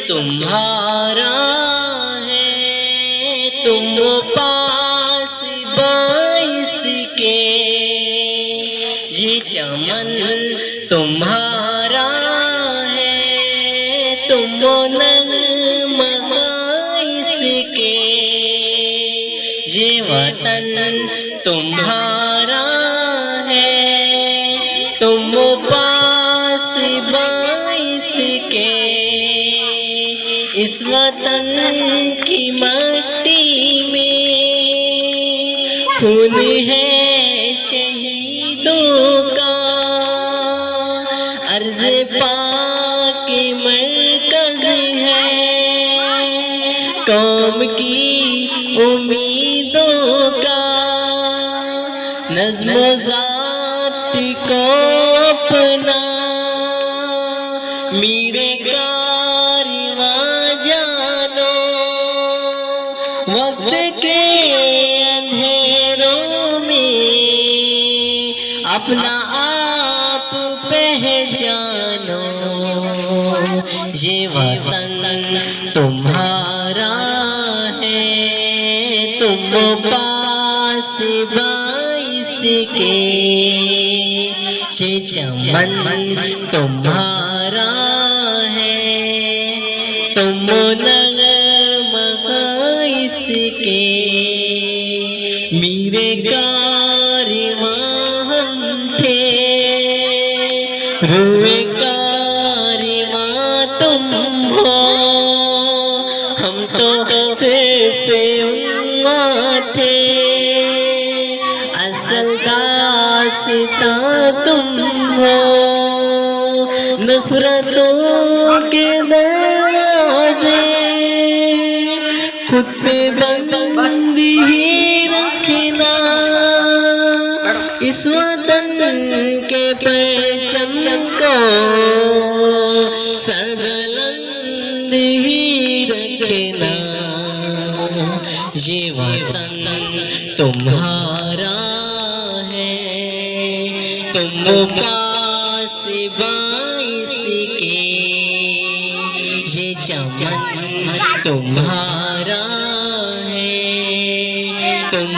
तुम्हारा है, तुम पास बाइस के, ये चमन तुम्हारा है, तुम नगमाइस के, ये वतन तुम्हारा है, तुम पास बाइस के। इस वतन की मट्टी में खून है शहीदों का, अर्ज़ पाक मरकज़ है कौम की उम्मीदों का। नज़्म ज़ात को अपना मेरे कारवां जानो, वक्त के अंधेरों में अपना आप पहचानो। ये वतन तुम्हारा है, तुम पास बाइस के, ये चमन तुम्हारा है, तुम नगमाइस के। मेरे कारवां हम थे, रुए कारवां तुम हो, हम तो सिर्फ उम्मा थे, असल दास्तां तुम हो। नफरतों के दरवाजे खुद पे बंदी ही रखना, इस वतन के परचम को सरबुलंद ही रखना। ये वतन तुम्हारा है, तुम पास बाइस के, ये चमन तुम्हारा है, तुम